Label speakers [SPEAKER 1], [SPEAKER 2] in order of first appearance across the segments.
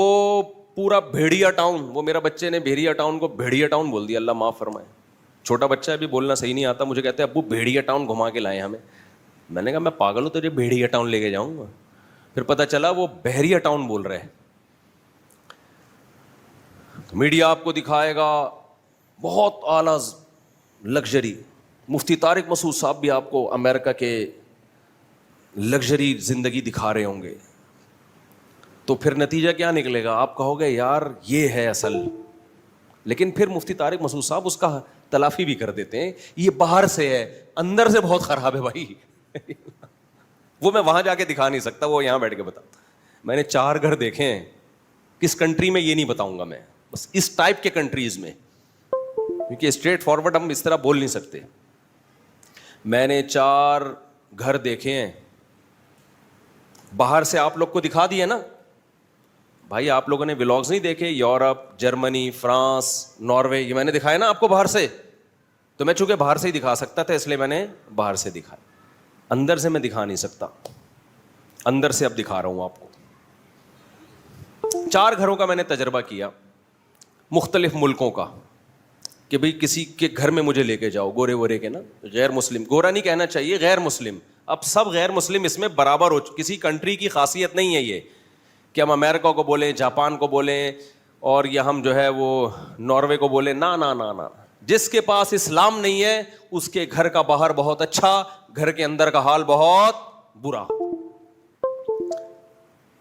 [SPEAKER 1] وہ پورا بھیڑیا ٹاؤن، وہ میرا بچے نے بھیڑیا ٹاؤن کو بھیڑیا ٹاؤن بول دیا، اللہ معاف فرمائے. چھوٹا بچہ ہے ابھی، بولنا صحیح نہیں آتا. مجھے کہتے ہیں ابو بھیڑیا ٹاؤن گھما کے لائے ہمیں. میں نے کہا میں پاگل ہوں تجھے بھیڑیا ٹاؤن لے کے جاؤں گا؟ پھر پتہ چلا وہ بحریہ ٹاؤن بول رہے ہیں. میڈیا آپ کو دکھائے گا بہت اعلیٰ لگژری. مفتی طارق مسعود صاحب بھی آپ کو امریکہ کے لگژری زندگی دکھا رہے ہوں گے. تو پھر نتیجہ کیا نکلے گا؟ آپ کہو گے یار یہ ہے اصل. لیکن پھر مفتی طارق مسعود صاحب اس کا تلافی بھی کر دیتے ہیں، یہ باہر سے ہے اندر سے بہت خراب ہے بھائی. وہ میں وہاں جا کے دکھا نہیں سکتا، وہ یہاں بیٹھ کے بتا. میں نے 4 گھر دیکھے ہیں، کس کنٹری میں یہ نہیں بتاؤں گا میں، بس اس ٹائپ کے کنٹریز میں، کیونکہ اسٹریٹ فارورڈ ہم اس طرح بول نہیں سکتے. میں نے 4 گھر دیکھے ہیں، باہر سے آپ لوگ کو دکھا دیے نا بھائی. آپ لوگوں نے ولاگز نہیں دیکھے یورپ، جرمنی، فرانس، ناروے، یہ میں نے دکھایا نا آپ کو باہر سے. تو میں چونکہ باہر سے ہی دکھا سکتا تھا اس لیے میں نے باہر سے دکھایا، اندر سے میں دکھا نہیں سکتا. اندر سے اب دکھا رہا ہوں آپ کو. 4 گھروں کا میں نے تجربہ کیا، مختلف ملکوں کا، کہ بھئی کسی کے گھر میں مجھے لے کے جاؤ، گورے وورے کے نا، غیر مسلم، گورا نہیں کہنا چاہیے، غیر مسلم. اب سب غیر مسلم اس میں برابر ہو، کسی کنٹری کی خاصیت نہیں ہے یہ کہ ہم امریکہ کو بولیں، جاپان کو بولیں، اور یا ہم جو ہے وہ ناروے کو بولیں. نا نا نا نا، جس کے پاس اسلام نہیں ہے اس کے گھر کا باہر بہت اچھا، گھر کے اندر کا حال بہت برا.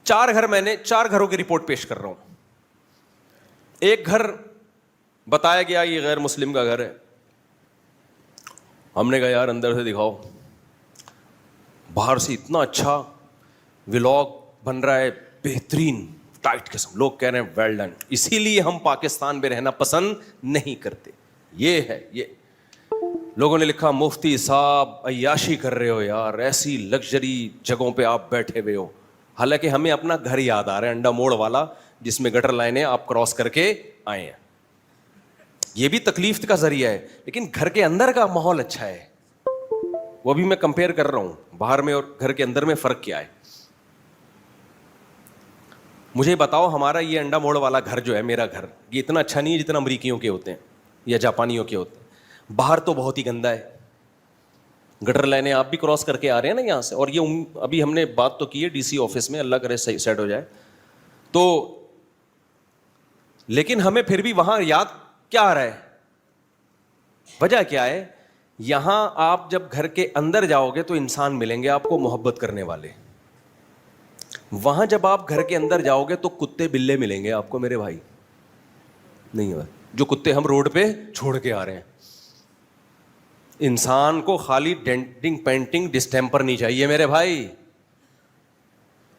[SPEAKER 1] 4 گھر میں نے 4 گھروں کی رپورٹ پیش کر رہا ہوں. ایک گھر بتایا گیا یہ غیر مسلم کا گھر ہے. ہم نے کہا یار اندر سے دکھاؤ. باہر سے اتنا اچھا ولاگ بن رہا ہے، بہترین ٹائٹ قسم، لوگ کہہ رہے ہیں ویل ڈن. اسی لیے ہم پاکستان میں رہنا پسند نہیں کرتے. یہ ہے، یہ لوگوں نے لکھا مفتی صاحب عیاشی کر رہے ہو یار، ایسی لگژری جگہوں پہ آپ بیٹھے ہوئے ہو. حالانکہ ہمیں اپنا گھر یاد آ رہا ہے، انڈا موڑ والا، جس میں گٹر لائنیں آپ کراس کر کے آئے ہیں. یہ بھی تکلیف کا ذریعہ ہے، لیکن گھر کے اندر کا ماحول اچھا ہے. وہ بھی میں کمپیئر کر رہا ہوں باہر میں اور گھر کے اندر میں فرق کیا ہے. مجھے بتاؤ ہمارا یہ انڈا موڑ والا گھر جو ہے، میرا گھر، یہ اتنا اچھا نہیں ہے جتنا امریکیوں کے ہوتے ہیں یا جاپانیوں کے ہوتے ہیں. باہر تو بہت ہی گندا ہے، گٹر لائنیں آپ بھی کراس کر کے آ رہے ہیں نا یہاں سے. اور یہ ابھی ہم نے بات تو کی ہے ڈی سی آفس میں، اللہ کرے صحیح سیٹ ہو جائے. تو لیکن ہمیں پھر بھی وہاں یاد کیا آ رہا ہے؟ وجہ کیا ہے؟ یہاں آپ جب گھر کے اندر جاؤ گے تو انسان ملیں گے آپ کو محبت کرنے والے. وہاں جب آپ گھر کے اندر جاؤ گے تو کتے بلے ملیں گے آپ کو میرے بھائی. نہیں ہے جو کتے ہم روڈ پہ چھوڑ کے آ رہے ہیں. انسان کو خالی ڈینٹنگ پینٹنگ ڈسٹیمپر نہیں چاہیے میرے بھائی.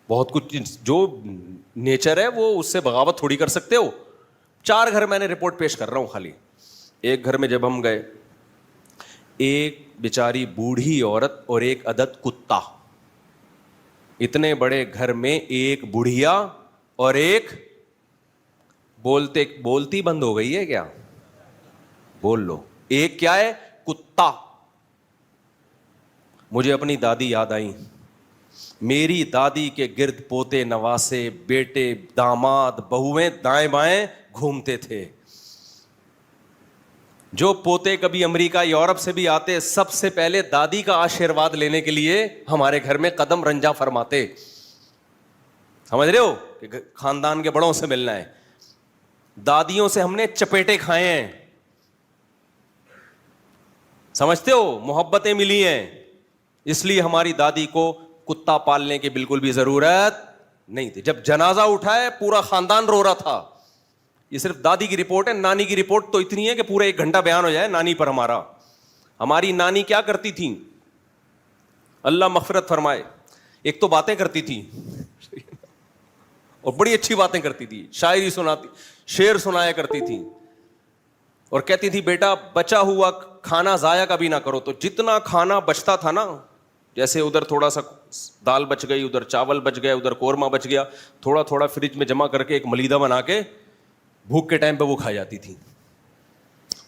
[SPEAKER 1] بہت کچھ جو نیچر ہے وہ اس سے بغاوت تھوڑی کر سکتے ہو. 4 گھر میں نے رپورٹ پیش کر رہا ہوں خالی. ایک گھر میں جب ہم گئے، ایک بیچاری بوڑھی عورت اور ایک عدد کتا. اتنے بڑے گھر میں ایک بڑھیا اور ایک بولتی بند ہو گئی ہے کیا؟ بول لو. ایک کیا ہے؟ کتا. مجھے اپنی دادی یاد آئی. میری دادی کے گرد پوتے نواسے، بیٹے، داماد، بہویں دائیں بائیں گھومتے تھے. جو پوتے کبھی امریکہ یورپ سے بھی آتے، سب سے پہلے دادی کا آشیرواد لینے کے لیے ہمارے گھر میں قدم رنجا فرماتے. سمجھ رہے ہو کہ خاندان کے بڑوں سے ملنا ہے. دادیوں سے ہم نے چپیٹے کھائے ہیں، سمجھتے ہو، محبتیں ملی ہیں. اس لیے ہماری دادی کو کتا پالنے کی بالکل بھی ضرورت نہیں تھی. جب جنازہ اٹھائے پورا خاندان رو رہا تھا. یہ صرف دادی کی رپورٹ ہے. نانی کی رپورٹ تو اتنی ہے کہ پورا 1 گھنٹہ بیان ہو جائے نانی پر ہمارا. ہماری نانی کیا کرتی تھی، اللہ مغفرت فرمائے. ایک تو باتیں کرتی تھی اور بڑی اچھی باتیں کرتی تھی، شاعری سناتی، شعر سنایا کرتی تھی. اور کہتی تھی بیٹا بچا ہوا کھانا ضائع کبھی نہ کرو. تو جتنا کھانا بچتا تھا نا، جیسے ادھر تھوڑا سا دال بچ گئی، ادھر چاول بچ گیا، ادھر قورمہ بچ گیا، تھوڑا تھوڑا فریج میں جمع کر کے ایک ملیدہ بنا کے بھوک کے ٹائم پہ وہ کھا جاتی تھی.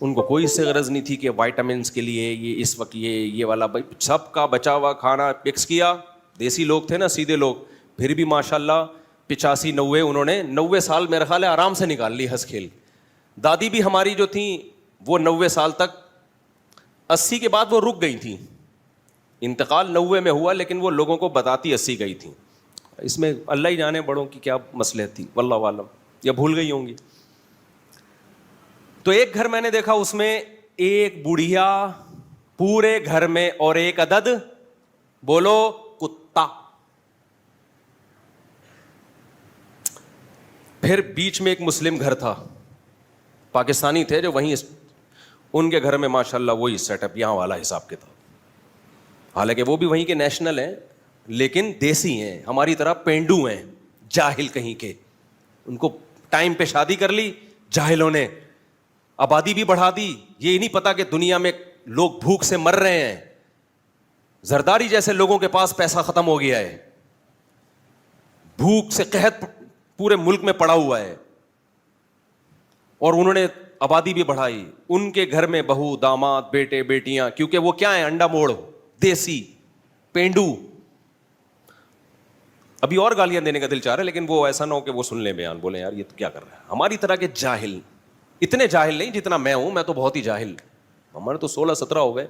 [SPEAKER 1] ان کو کوئی اس سے غرض نہیں تھی کہ وائٹامنس کے لیے یہ اس وقت یہ والا. بھائی سب کا بچا ہوا کھانا مکس کیا. دیسی لوگ تھے نا، سیدھے لوگ، پھر بھی ماشاءاللہ 85-90 انہوں نے 90 سال میرا خیال ہے آرام سے نکال لی ہنس کھیل. دادی بھی ہماری جو تھیں وہ 90 سال تک, 80 کے بعد وہ رک گئی تھیں. انتقال 90 میں ہوا لیکن وہ لوگوں کو بتاتی 80 گئی تھیں. اس میں اللہ ہی جانے بڑوں کی کیا مصلحت تھی, واللہ عالم, یا بھول گئی ہوں گی. تو ایک گھر میں نے دیکھا, اس میں ایک بڑھیا پورے گھر میں اور ایک عدد, بولو, کتا. پھر بیچ میں ایک مسلم گھر تھا, پاکستانی تھے جو وہیں, ان کے گھر میں ماشاءاللہ وہی سیٹ اپ یہاں والا حساب کے تھا. حالانکہ وہ بھی وہیں کے نیشنل ہیں لیکن دیسی ہیں, ہماری طرح پینڈو ہیں, جاہل کہیں کے. ان کو ٹائم پہ شادی کر لی جاہلوں نے, آبادی بھی بڑھا دی. یہ نہیں پتا کہ دنیا میں لوگ بھوک سے مر رہے ہیں. زرداری جیسے لوگوں کے پاس پیسہ ختم ہو گیا ہے, بھوک سے قحط پورے ملک میں پڑا ہوا ہے, اور انہوں نے آبادی بھی بڑھائی. ان کے گھر میں بہو, داماد, بیٹے, بیٹیاں, کیونکہ وہ کیا ہیں, انڈا موڑ, دیسی, پینڈو. ابھی اور گالیاں دینے کا دل چاہ رہا ہے لیکن وہ ایسا نہ ہو کہ وہ سن لیں بیان, بولیں یار یہ تو کیا کر رہا ہے. ہماری طرح کے جاہل, اتنے جاہل نہیں جتنا میں ہوں, میں تو بہت ہی جاہل. ہمارے تو 16-17 ہو گئے.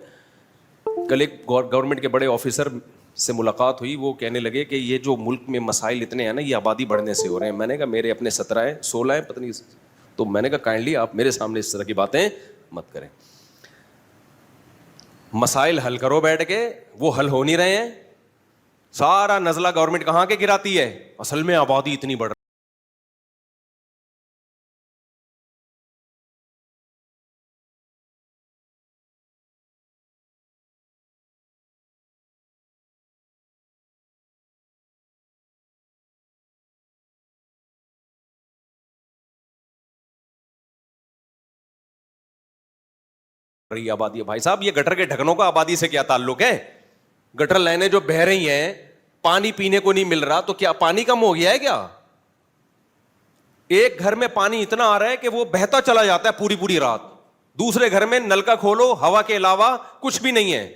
[SPEAKER 1] کل ایک گورنمنٹ کے بڑے آفیسر سے ملاقات ہوئی, وہ کہنے لگے کہ یہ جو ملک میں مسائل اتنے ہیں نا, یہ آبادی بڑھنے سے ہو رہے ہیں. میں نے کہا میرے اپنے 17 ہیں, 16 ہیں, پتہ نہیں. تو میں نے کہا کائنڈلی آپ میرے سامنے اس طرح کی باتیں مت کریں, مسائل حل کرو بیٹھ کے. وہ حل ہو نہیں رہے ہیں. سارا نزلہ گورنمنٹ کہاں کے گراتی ہے, اصل میں آبادی اتنی بڑھ رہی. آبادی ہے. بھائی صاحب یہ گٹر کے ڈھکنوں کا آبادی سے کیا تعلق ہے؟ گٹر لائنیں جو بہہ رہی ہیں, پانی پینے کو نہیں مل رہا, تو کیا پانی کم ہو گیا ہے کیا؟ ایک گھر میں پانی اتنا آ رہا ہے کہ وہ بہتا چلا جاتا ہے پوری پوری رات. دوسرے گھر میں نل کا کھولو, ہوا کے علاوہ کچھ بھی نہیں ہے.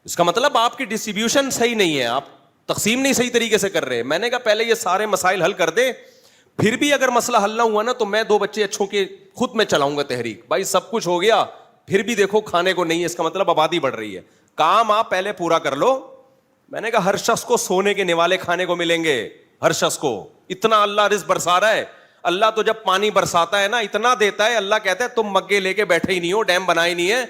[SPEAKER 1] اس کا مطلب آپ کی ڈسٹریبیوشن صحیح نہیں ہے, آپ تقسیم نہیں صحیح طریقے سے کر رہے. میں نے کہا پہلے یہ سارے مسائل حل کر دے, پھر بھی اگر مسئلہ حل نہ ہوا نا تو میں 2 بچے اچھوں کے خود میں چلاؤں گا تحریک. بھائی سب کچھ ہو گیا پھر بھی دیکھو کھانے کو نہیں ہے, اس کا مطلب آبادی بڑھ رہی ہے. کام آپ پہلے پورا کر لو. میں نے کہا ہر شخص کو سونے کے نوالے کھانے کو ملیں گے, ہر شخص کو. اتنا اللہ رزق برسا رہا ہے. اللہ تو جب پانی برساتا ہے نا اتنا دیتا ہے, اللہ کہتا ہے تم مگے لے کے بیٹھے ہی نہیں ہو, ڈیم بنائے نہیں ہے,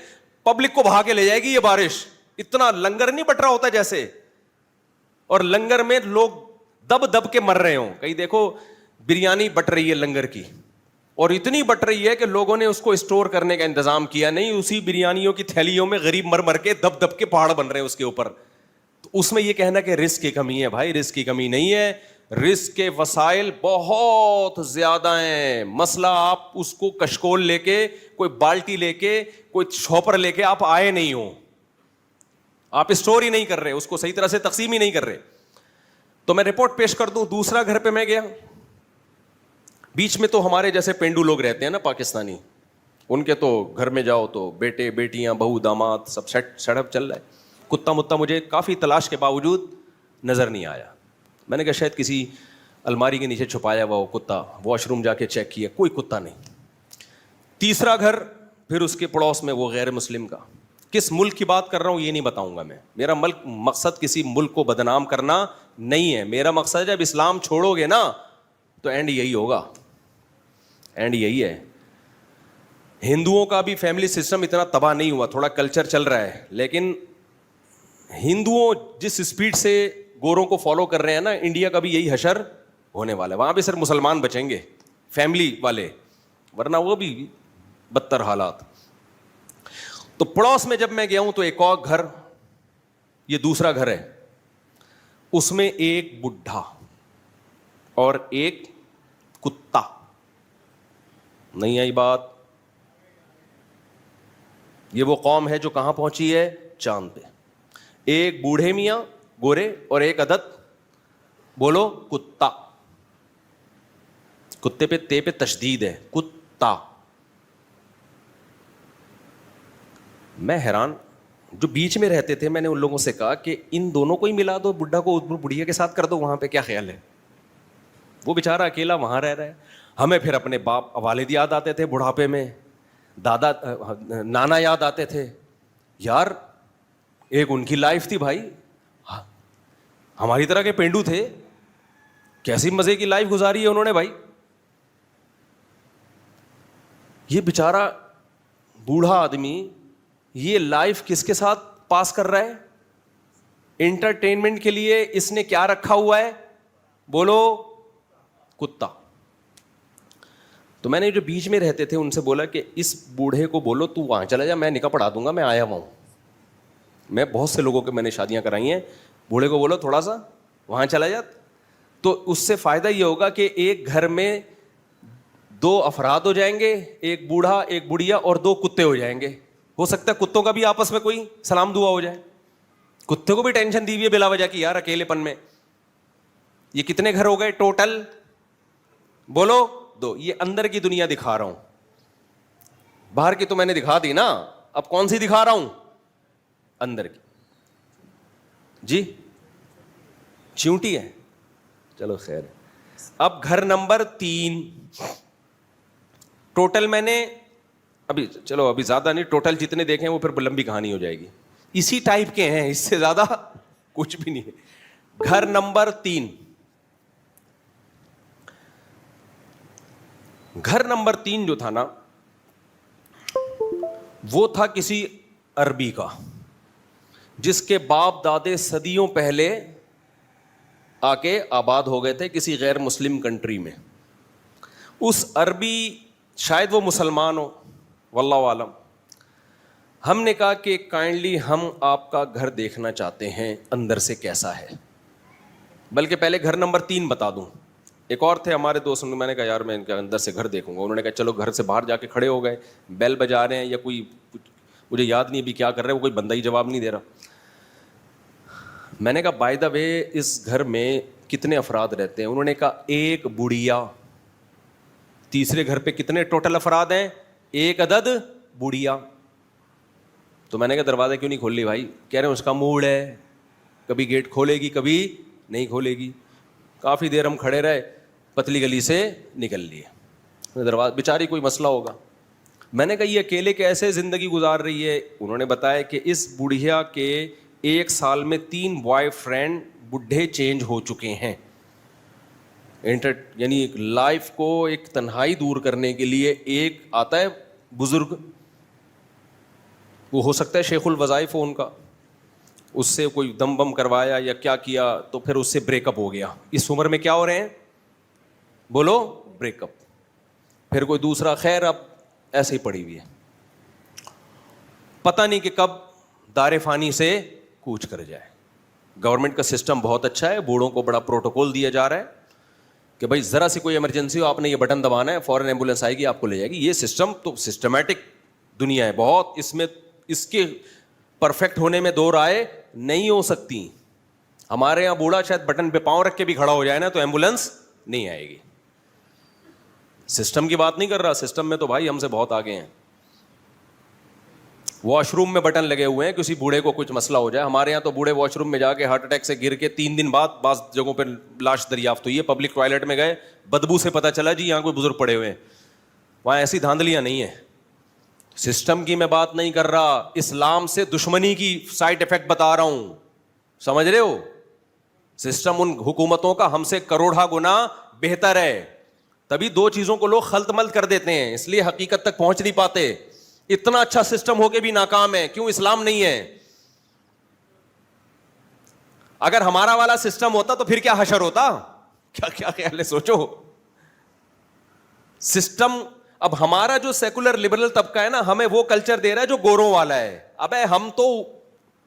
[SPEAKER 1] پبلک کو بہا کے لے جائے گی یہ بارش. اتنا لنگر نہیں بٹ رہا ہوتا جیسے, اور لنگر میں لوگ دب دب کے مر رہے ہوں. کہیں دیکھو بریانی بٹ رہی ہے لنگر کی, اور اتنی بٹ رہی ہے کہ لوگوں نے اس کو اسٹور کرنے کا انتظام کیا نہیں, اسی بریانیوں کی تھیلیوں میں غریب مر مر کے دب دب کے پہاڑ بن رہے ہیں اس کے اوپر. تو اس میں یہ کہنا کہ رزق کی کمی ہے, بھائی رزق کی کمی نہیں ہے, رزق کے وسائل بہت زیادہ ہیں. مسئلہ آپ اس کو کشکول لے کے, کوئی بالٹی لے کے, کوئی چھوپر لے کے آپ آئے نہیں ہو, آپ اسٹور ہی نہیں کر رہے, اس کو صحیح طرح سے تقسیم ہی نہیں کر رہے. تو میں رپورٹ پیش کر دوں. دوسرا گھر پہ میں گیا, بیچ میں تو ہمارے جیسے پینڈو لوگ رہتے ہیں نا پاکستانی, ان کے تو گھر میں جاؤ تو بیٹے, بیٹیاں, بہو, داماد سب سیٹ اپ چل رہا ہے. کتا متا مجھے کافی تلاش کے باوجود نظر نہیں آیا. میں نے کہا شاید کسی الماری کے نیچے چھپایا ہوا وہ کتا, واش روم جا کے چیک کیا, کوئی کتا نہیں. تیسرا گھر پھر اس کے پڑوس میں وہ غیر مسلم کا. کس ملک کی بات کر رہا ہوں یہ نہیں بتاؤں گا میں, میرا مقصد کسی ملک کو بدنام کرنا نہیں ہے. میرا مقصد جب اسلام چھوڑو گے نا تو اینڈ یہی ہوگا, اینڈ یہی ہے. ہندوؤں کا بھی فیملی سسٹم اتنا تباہ نہیں ہوا, تھوڑا کلچر چل رہا ہے, لیکن ہندوؤں جس اسپیڈ سے گوروں کو فالو کر رہے ہیں نا, انڈیا کا بھی یہی حشر ہونے والا ہے. وہاں پہ صرف مسلمان بچیں گے, فیملی والے, ورنہ وہ بھی بدتر حالات. تو پڑوس میں جب میں گیا ہوں تو ایک اور گھر, یہ دوسرا گھر ہے, اس میں ایک بڈھا اور ایک کتا. نہیں آئی بات؟ یہ وہ قوم ہے جو کہاں پہنچی ہے, چاند پہ. ایک بوڑھے میاں گورے اور ایک عدد, بولو, کتا. کتے پہ تے پہ تشدید ہے, کتا. میں حیران, جو بیچ میں رہتے تھے, میں نے ان لوگوں سے کہا کہ ان دونوں کو ہی ملا دو, بڈھا کو بڑھیا کے ساتھ کر دو, وہاں پہ کیا خیال ہے؟ وہ بیچارہ اکیلا وہاں رہ رہا ہے. ہمیں پھر اپنے باپ والد یاد آتے تھے بڑھاپے میں, دادا نانا یاد آتے تھے. یار ایک ان کی لائف تھی بھائی, ہماری طرح کے پینڈو تھے, کیسی مزے کی لائف گزاری ہے انہوں نے بھائی. یہ بیچارہ بوڑھا آدمی یہ لائف کس کے ساتھ پاس کر رہا ہے؟ انٹرٹینمنٹ کے لیے اس نے کیا رکھا ہوا ہے؟ بولو, کتا. تو میں نے جو بیچ میں رہتے تھے ان سے بولا کہ اس بوڑھے کو بولو تو وہاں چلا جا, میں نکاح پڑھا دوں گا, میں آیا ہوا ہوں. میں بہت سے لوگوں کے میں نے شادیاں کرائی ہیں, بوڑھے کو بولو تھوڑا سا وہاں چلا جا, تو اس سے فائدہ یہ ہوگا کہ ایک گھر میں 2 افراد ہو جائیں گے, ایک بوڑھا ایک بڑھیا اور 2 کتے ہو جائیں گے. ہو سکتا ہے کتوں کا بھی آپس میں کوئی سلام دعا ہو جائے. کتے کو بھی ٹینشن دی ہوئی ہے بلا وجہ کی یار اکیلے پن میں. یہ کتنے گھر ہو گئے ٹوٹل؟ بولو 2. یہ اندر کی دنیا دکھا رہا ہوں, باہر کی تو میں نے دکھا دی نا, اب کون سی دکھا رہا ہوں؟ اندر کی. جی چیونٹی ہے, چلو خیر. اب گھر نمبر 3 ٹوٹل میں نے ابھی زیادہ نہیں, ٹوٹل جتنے دیکھیں وہ پھر لمبی کہانی ہو جائے گی. اسی ٹائپ کے ہیں, اس سے زیادہ کچھ بھی نہیں ہے. گھر نمبر 3, گھر نمبر 3 جو تھا نا وہ تھا کسی عربی کا, جس کے باپ دادے صدیوں پہلے آ کے آباد ہو گئے تھے کسی غیر مسلم کنٹری میں. اس عربی شاید وہ مسلمان ہو, واللہ عالم. ہم نے کہا کہ کائنڈلی ہم آپ کا گھر دیکھنا چاہتے ہیں اندر سے کیسا ہے, بلکہ پہلے گھر نمبر 3 بتا دوں. ایک اور تھے ہمارے دوست, میں نے کہا یار میں ان کے اندر سے گھر دیکھوں گا. انہوں نے کہا چلو. گھر سے باہر جا کے کھڑے ہو گئے, بیل بجا رہے ہیں یا کوئی, مجھے یاد نہیں ابھی کیا کر رہے ہیں, وہ کوئی بندہ ہی جواب نہیں دے رہا. میں نے کہا بائی دا وے اس گھر میں کتنے افراد رہتے ہیں؟ انہوں نے کہا 1 بڑھیا. تیسرے گھر پہ کتنے ٹوٹل افراد ہیں؟ 1 عدد بڑھیا. تو میں نے کہا دروازہ کیوں نہیں کھول لی بھائی؟ کہہ رہے ہیں اس کا موڈ ہے, کبھی گیٹ کھولے گی کبھی نہیں کھولے گی. کافی دیر ہم کھڑے رہے, پتلی گلی سے نکل لیے. دروازہ بیچاری کوئی مسئلہ ہوگا. میں نے کہا یہ اکیلے کیسے زندگی گزار رہی ہے؟ انہوں نے بتایا کہ اس بڑھیا کے 1 سال میں 3 بوائے فرینڈ بڈھے چینج ہو چکے ہیں. یعنی ایک لائف کو ایک تنہائی دور کرنے کے لیے ایک آتا ہے بزرگ, وہ ہو سکتا ہے شیخ الوظائف ہو ان کا, اس سے کوئی دم بم کروایا یا کیا کیا تو پھر اس سے بریک اپ ہو گیا. اس عمر میں کیا ہو رہے ہیں؟ بولو بریک اپ. پھر کوئی دوسرا, خیر اب ایسے ہی پڑی ہوئی ہے, پتہ نہیں کہ کب دار فانی سے کوچ کر جائے. گورنمنٹ کا سسٹم بہت اچھا ہے, بوڑھوں کو بڑا پروٹوکول دیا جا رہا ہے کہ بھائی ذرا سی کوئی ایمرجنسی ہو, آپ نے یہ بٹن دبانا ہے, فوراً ایمبولینس آئے گی آپ کو لے جائے گی. یہ سسٹم تو سسٹمیٹک دنیا ہے بہت, اس میں اس کے پرفیکٹ ہونے میں 2 رائے نہیں ہو سکتی. ہمارے یہاں بوڑھا شاید بٹن پہ پاؤں رکھ کے بھی کھڑا ہو جائے نا تو ایمبولینس نہیں آئے گی. سسٹم کی بات نہیں کر رہا, سسٹم میں تو بھائی ہم سے بہت آگے ہیں. واش روم میں بٹن لگے ہوئے ہیں, کسی بوڑھے کو کچھ مسئلہ ہو جائے. ہمارے یہاں تو بوڑھے واش روم میں جا کے ہارٹ اٹیک سے گر کے 3 دن بعد بعض جگہوں پہ لاش دریافت ہوئی ہے. پبلک ٹوائلٹ میں گئے, بدبو سے پتہ چلا جی یہاں کوئی بزرگ پڑے ہوئے ہیں. وہاں ایسی دھاندلیاں نہیں ہیں. سسٹم کی میں بات نہیں کر رہا, اسلام سے دشمنی کی سائڈ افیکٹ بتا رہا ہوں, سمجھ رہے ہو؟ سسٹم ان حکومتوں کا ہم سے کروڑا گنا بہتر ہے. تبھی 2 چیزوں کو لوگ خلط ملط کر دیتے ہیں, اس لیے حقیقت تک پہنچ نہیں پاتے. اتنا اچھا سسٹم ہو کے بھی ناکام ہے, کیوں؟ اسلام نہیں ہے. اگر ہمارا والا سسٹم ہوتا تو پھر کیا حشر ہوتا؟ کیا خیال ہے, سوچو. سسٹم اب ہمارا جو سیکولر لبرل طبقہ ہے نا, ہمیں وہ کلچر دے رہا ہے جو گوروں والا ہے. ابے ہم تو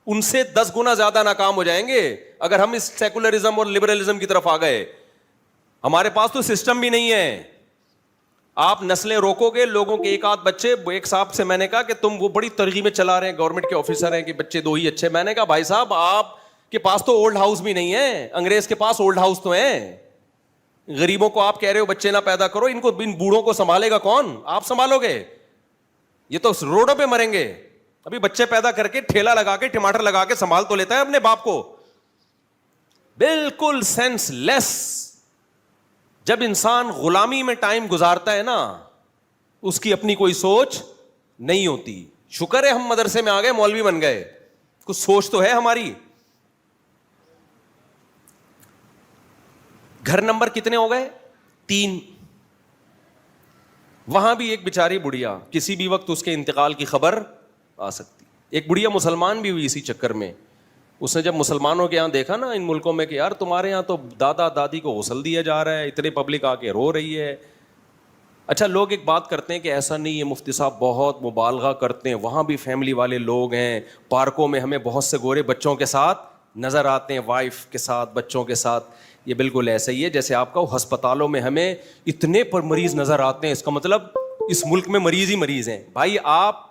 [SPEAKER 1] ان سے 10 گنا زیادہ ناکام ہو جائیں گے اگر ہم اس سیکولرزم اور لبرلزم کی طرف آ گئے. ہمارے پاس تو سسٹم بھی نہیں ہے. آپ نسلیں روکو گے, لوگوں کے 1 آدھ بچے. ایک صاحب سے میں نے کہا کہ تم وہ بڑی ترغیبیں چلا رہے ہیں, گورنمنٹ کے آفیسر ہیں کہ بچے 2 ہی اچھے. میں نے کہا بھائی صاحب آپ کے پاس تو اولڈ ہاؤس بھی نہیں ہے, انگریز کے پاس اولڈ ہاؤس تو ہیں. غریبوں کو آپ کہہ رہے ہو بچے نہ پیدا کرو, ان کو ان بوڑھوں کو سنبھالے گا کون؟ آپ سنبھالو گے؟ یہ تو روڈوں پہ مریں گے. ابھی بچے پیدا کر کے ٹھیلا لگا کے ٹماٹر لگا کے سنبھال تو لیتا ہے اپنے باپ کو. بالکل سینس لیس. جب انسان غلامی میں ٹائم گزارتا ہے نا, اس کی اپنی کوئی سوچ نہیں ہوتی. شکر ہے ہم مدرسے میں آ گئے, مولوی بن گئے, کچھ سوچ تو ہے ہماری. گھر نمبر کتنے ہو گئے؟ 3. وہاں بھی ایک بیچاری بڑھیا, کسی بھی وقت اس کے انتقال کی خبر آ سکتی. ایک بڑھیا مسلمان بھی ہوئی اسی چکر میں. اس نے جب مسلمانوں کے یہاں دیکھا نا ان ملکوں میں کہ یار تمہارے یہاں تو دادا دادی کو غسل دیا جا رہا ہے, اتنے پبلک آ کے رو رہی ہے. اچھا, لوگ ایک بات کرتے ہیں کہ ایسا نہیں ہے, مفتی صاحب بہت مبالغہ کرتے ہیں, وہاں بھی فیملی والے لوگ ہیں. پارکوں میں ہمیں بہت سے گورے بچوں کے ساتھ نظر آتے ہیں, وائف کے ساتھ, بچوں کے ساتھ. یہ بالکل ایسا ہی ہے جیسے آپ کا ہسپتالوں میں ہمیں اتنے پر مریض نظر آتے ہیں, اس کا مطلب اس ملک میں مریض ہی مریض ہیں. بھائی آپ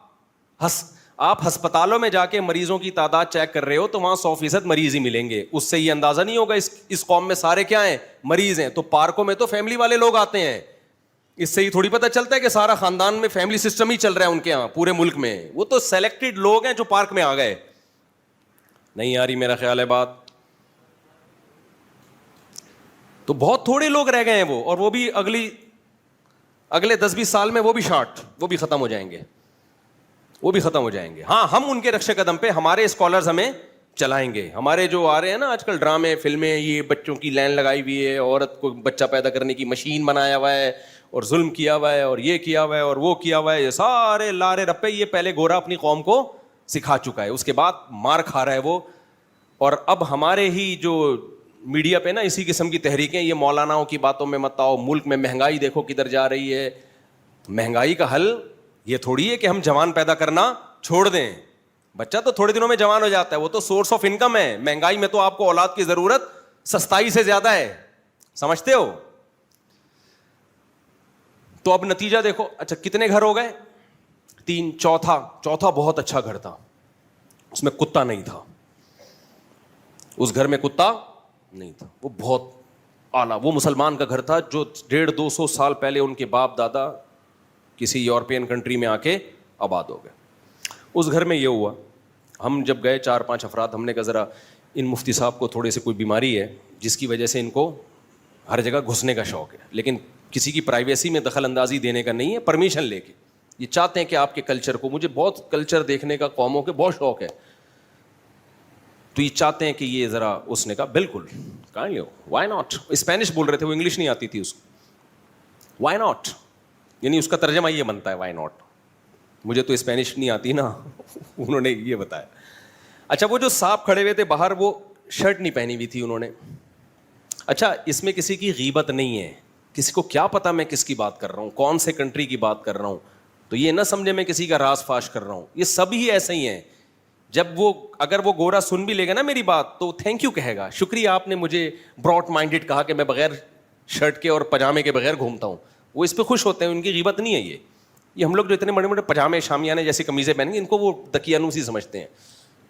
[SPEAKER 1] ہسپتالوں میں جا کے مریضوں کی تعداد چیک کر رہے ہو تو وہاں 100% مریض ہی ملیں گے. اس سے یہ اندازہ نہیں ہوگا اس قوم میں سارے کیا ہیں, مریض ہیں. تو پارکوں میں تو فیملی والے لوگ آتے ہیں, اس سے ہی تھوڑی پتہ چلتا ہے کہ سارا خاندان میں فیملی سسٹم ہی چل رہا ہے ان کے یہاں پورے ملک میں. وہ تو سلیکٹڈ لوگ ہیں جو پارک میں آ گئے. نہیں آ رہی میرا خیال ہے بات. تو بہت تھوڑے لوگ رہ گئے ہیں وہ, اور وہ بھی اگلے 10-20 سال میں وہ بھی وہ بھی ختم ہو جائیں گے, وہ بھی ختم ہو جائیں گے. ہاں, ہم ان کے رخش قدم پہ, ہمارے اسکالرز ہمیں چلائیں گے. ہمارے جو آ رہے ہیں نا آج کل ڈرامے فلمیں, یہ بچوں کی لائن لگائی ہوئی ہے, عورت کو بچہ پیدا کرنے کی مشین بنایا ہوا ہے, اور ظلم کیا ہوا ہے, اور یہ کیا ہوا ہے, اور وہ کیا ہوا ہے, یہ سارے لارے رپے یہ پہلے گورا اپنی قوم کو سکھا چکا ہے, اس کے بعد مار کھا رہا ہے وہ. اور اب ہمارے ہی جو میڈیا پہ نا اسی قسم کی تحریکیں, یہ مولاناؤں کی باتوں میں مت آؤ, ملک میں مہنگائی دیکھو کدھر جا رہی ہے. مہنگائی کا حل یہ تھوڑی ہے کہ ہم جوان پیدا کرنا چھوڑ دیں. بچہ تو تھوڑے دنوں میں جوان ہو جاتا ہے, وہ تو سورس آف انکم ہے. مہنگائی میں تو آپ کو اولاد کی ضرورت سستائی سے زیادہ ہے, سمجھتے ہو. تو اب نتیجہ دیکھو. اچھا کتنے گھر ہو گئے؟ 3. چوتھا بہت اچھا گھر تھا, اس میں کتا نہیں تھا. اس گھر میں کتا نہیں تھا, وہ بہت اعلیٰ, وہ مسلمان کا گھر تھا جو 150-200 سال پہلے ان کے باپ دادا کسی یورپین کنٹری میں آ کے آباد ہو گئے. اس گھر میں یہ ہوا, ہم جب گئے 4-5 افراد, ہم نے کہا ذرا ان مفتی صاحب کو تھوڑے سے کوئی بیماری ہے جس کی وجہ سے ان کو ہر جگہ گھسنے کا شوق ہے, لیکن کسی کی پرائیویسی میں دخل اندازی دینے کا نہیں ہے, پرمیشن لے کے. یہ چاہتے ہیں کہ آپ کے کلچر کو, مجھے بہت کلچر دیکھنے کا قوموں کے بہت شوق ہے, تو یہ چاہتے ہیں کہ یہ ذرا. اس نے کہا بالکل, کہاں لو, وائی ناٹ. اسپینش بول رہے تھے وہ, انگلش نہیں آتی تھی اس کو. وائی ناٹ یعنی اس کا ترجمہ یہ بنتا ہے وائی ناٹ. مجھے تو اسپینش نہیں آتی نا, انہوں نے یہ بتایا. اچھا وہ جو صاحب کھڑے ہوئے تھے باہر, وہ شرٹ نہیں پہنی ہوئی تھی انہوں نے. اچھا اس میں کسی کی غیبت نہیں ہے, کسی کو کیا پتا میں کس کی بات کر رہا ہوں, کون سے کنٹری کی بات کر رہا ہوں, تو یہ نہ سمجھے میں کسی کا راز فاش کر رہا ہوں. یہ سب ہی ایسے ہی ہیں. جب اگر وہ گورا سن بھی لے گا نا میری بات تو تھینک یو کہے گا, شکریہ آپ نے مجھے براڈ مائنڈیڈ کہا کہ میں بغیر شرٹ کے اور پجامے کے بغیر گھومتا ہوں. وہ اس پہ خوش ہوتے ہیں, ان کی غیبت نہیں ہے. یہ ہم لوگ جو اتنے بڑے بڑے پجامے شامیانے جیسی قمیضیں پہنیں گے, ان کو وہ دقیانوسی سمجھتے ہیں.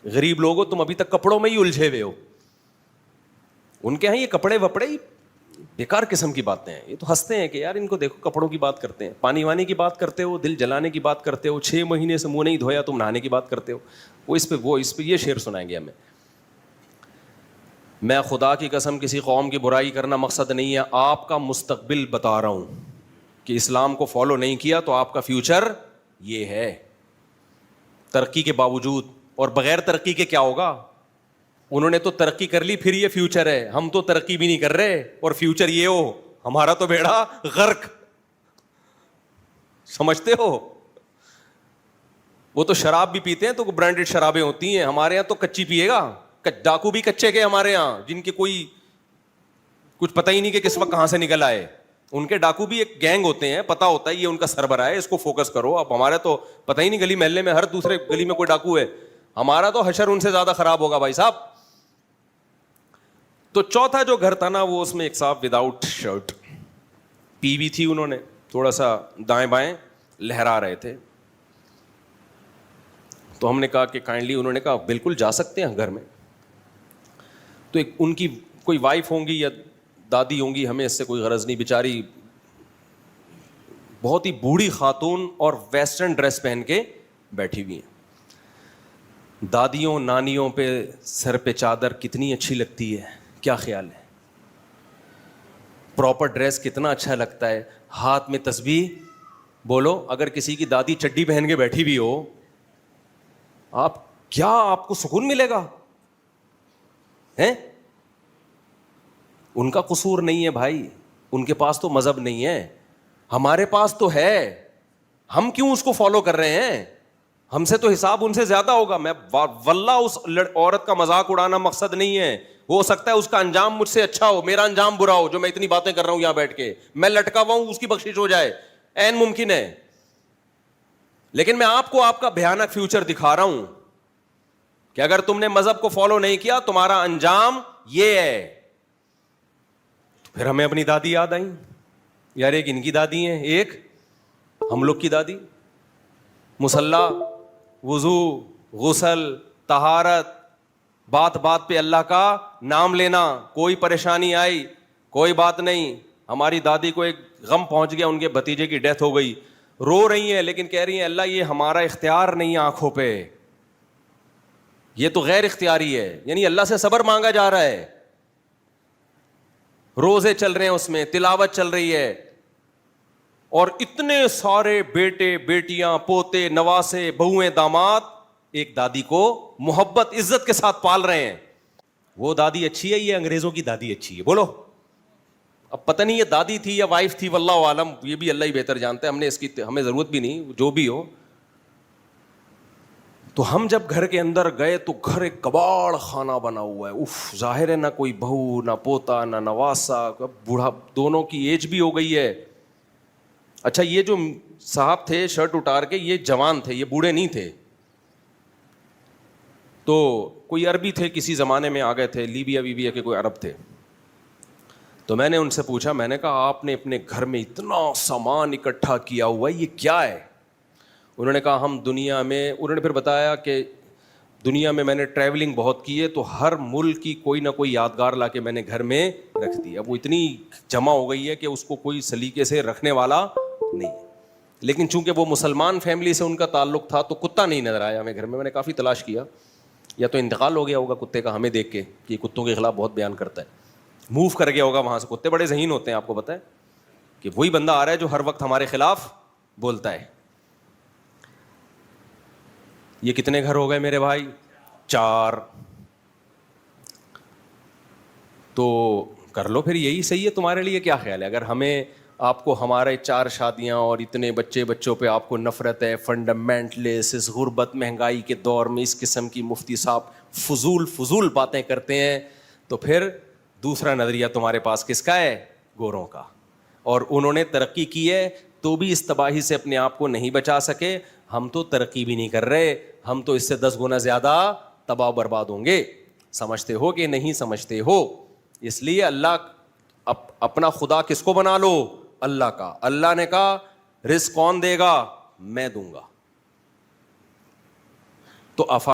[SPEAKER 1] غریب لوگ ہو تم, ابھی تک کپڑوں میں ہی الجھے ہوئے ہو. ان کے یہاں یہ کپڑے وپڑے بیکار قسم کی باتیں ہیں. یہ تو ہنستے ہیں کہ یار ان کو دیکھو کپڑوں کی بات کرتے ہیں, پانی وانی کی بات کرتے ہو, دل جلانے کی بات کرتے ہو, 6 مہینے سے منہ نہیں دھویا تم نہانے کی بات کرتے ہو. وہ اس پہ یہ شعر سنائیں گے ہمیں. میں خدا کی قسم کسی قوم کی برائی کرنا مقصد نہیں ہے, آپ کا مستقبل بتا رہا ہوں کہ اسلام کو فالو نہیں کیا تو آپ کا فیوچر یہ ہے. ترقی کے باوجود, اور بغیر ترقی کے کیا ہوگا. انہوں نے تو ترقی کر لی پھر یہ فیوچر ہے, ہم تو ترقی بھی نہیں کر رہے اور فیوچر یہ ہو, ہمارا تو بیڑا غرق. سمجھتے ہو. وہ تو شراب بھی پیتے ہیں تو برانڈیڈ شرابیں ہوتی ہیں, ہمارے یہاں تو کچی پیے گا. ڈاکو بھی کچے کے ہمارے یہاں, جن کے کوئی کچھ پتہ ہی نہیں کہ کس وقت کہاں سے نکل آئے. ان کے ڈاکو بھی ایک گینگ ہوتے ہیں, پتہ ہوتا ہے یہ ان کا سربراہ ہے, اس کو فوکس کرو. اب ہمارے تو پتہ ہی نہیں, گلی محلے میں ہر دوسرے گلی میں کوئی ڈاکو ہے. ہمارا تو حشر ان سے زیادہ خراب ہوگا بھائی صاحب. تو چوتھا جو گھر تھا نا, وہ اس میں ایک صاحب وداؤٹ شرٹ, پی بھی تھی انہوں نے, تھوڑا سا دائیں بائیں لہرا رہے تھے. تو ہم نے کہا کہ کائنڈلی, انہوں نے کہا بالکل جا سکتے ہیں گھر میں. تو ایک ان کی کوئی وائف ہوں گی یا دادی ہوں گی, ہمیں اس سے کوئی غرض نہیں, بیچاری بہت ہی بوڑھی خاتون اور ویسٹرن ڈریس پہن کے بیٹھی ہوئی ہیں. دادیوں نانیوں پہ سر پہ چادر کتنی اچھی لگتی ہے, کیا خیال ہے. پراپر ڈریس کتنا اچھا لگتا ہے, ہاتھ میں تسبیح. بولو اگر کسی کی دادی چڈی پہن کے بیٹھی بھی ہو, آپ کو سکون ملے گا ہیں؟ ان کا قصور نہیں ہے بھائی, ان کے پاس تو مذہب نہیں ہے, ہمارے پاس تو ہے. ہم کیوں اس کو فالو کر رہے ہیں؟ ہم سے تو حساب ان سے زیادہ ہوگا. میں واللہ اس عورت کا مذاق اڑانا مقصد نہیں ہے, ہو سکتا ہے اس کا انجام مجھ سے اچھا ہو, میرا انجام برا ہو, جو میں اتنی باتیں کر رہا ہوں یہاں بیٹھ کے, میں لٹکا ہوا ہوں, اس کی بخشش ہو جائے, عین ممکن ہے. لیکن میں آپ کو آپ کا بھیانک فیوچر دکھا رہا ہوں کہ اگر تم نے مذہب کو فالو نہیں کیا تمہارا انجام یہ ہے. پھر ہمیں اپنی دادی یاد آئیں, یار ایک ان کی دادی ہیں, ایک ہم لوگ کی دادی. مصلی, وضو, غسل, طہارت, بات بات پہ اللہ کا نام لینا, کوئی پریشانی آئی کوئی بات نہیں. ہماری دادی کو ایک غم پہنچ گیا, ان کے بھتیجے کی ڈیتھ ہو گئی, رو رہی ہیں لیکن کہہ رہی ہیں اللہ یہ ہمارا اختیار نہیں ہے آنکھوں پہ, یہ تو غیر اختیاری ہے. یعنی اللہ سے صبر مانگا جا رہا ہے, روزے چل رہے ہیں, اس میں تلاوت چل رہی ہے, اور اتنے سارے بیٹے بیٹیاں پوتے نواسے بہویں داماد ایک دادی کو محبت عزت کے ساتھ پال رہے ہیں. وہ دادی اچھی ہے, یہ انگریزوں کی دادی اچھی ہے؟ بولو. اب پتہ نہیں یہ دادی تھی یا وائف تھی, واللہ عالم, یہ بھی اللہ ہی بہتر جانتا ہے, ہم نے اس کی ہمیں ضرورت بھی نہیں, جو بھی ہو. تو ہم جب گھر کے اندر گئے تو گھر ایک کباڑ خانہ بنا ہوا ہے. اف, ظاہر ہے نہ کوئی بہو نہ پوتا نہ نواسا, بوڑھا, دونوں کی ایج بھی ہو گئی ہے. اچھا یہ جو صاحب تھے شرٹ اتار کے, یہ جوان تھے, یہ بوڑھے نہیں تھے. تو کوئی عربی تھے, کسی زمانے میں آ گئے تھے, لیبیا ویبیا کے کوئی عرب تھے. تو میں نے ان سے پوچھا, میں نے کہا آپ نے اپنے گھر میں اتنا سامان اکٹھا کیا ہوا ہے, یہ کیا ہے؟ انہوں نے کہا ہم دنیا میں, انہوں نے پھر بتایا کہ دنیا میں میں نے ٹریولنگ بہت کی ہے, تو ہر ملک کی کوئی نہ کوئی یادگار لا کے میں نے گھر میں رکھ دی. اب وہ اتنی جمع ہو گئی ہے کہ اس کو کوئی سلیقے سے رکھنے والا نہیں. لیکن چونکہ وہ مسلمان فیملی سے ان کا تعلق تھا تو کتا نہیں نظر آیا ہمیں گھر میں. میں نے کافی تلاش کیا, یا تو انتقال ہو گیا ہوگا کتے کا ہمیں دیکھ کے کہ کتوں کے خلاف بہت بیان کرتا ہے, موو کر گیا ہوگا وہاں سے. کتے بڑے ذہین ہوتے ہیں, آپ کو پتہ ہے کہ وہی بندہ آ رہا ہے جو ہر وقت ہمارے خلاف بولتا ہے. یہ کتنے گھر ہو گئے میرے بھائی؟ 4. تو کر لو پھر, یہی صحیح ہے تمہارے لیے. کیا خیال ہے اگر ہمیں آپ کو ہمارے 4 شادیاں اور اتنے بچوں پہ آپ کو نفرت ہے, فنڈامنٹلسٹ, اس غربت مہنگائی کے دور میں اس قسم کی مفتی صاحب فضول باتیں کرتے ہیں, تو پھر دوسرا نظریہ تمہارے پاس کس کا ہے؟ گوروں کا. اور انہوں نے ترقی کی ہے تو بھی اس تباہی سے اپنے آپ کو نہیں بچا سکے. ہم تو ترقی بھی نہیں کر رہے, ہم تو اس سے 10 گنا زیادہ تباہ و برباد ہوں گے. سمجھتے ہو کہ نہیں سمجھتے ہو؟ اس لیے اللہ اپنا خدا کس کو بنا لو؟ اللہ کا. اللہ نے کہا رزق کون دے گا؟ میں دوں گا. تو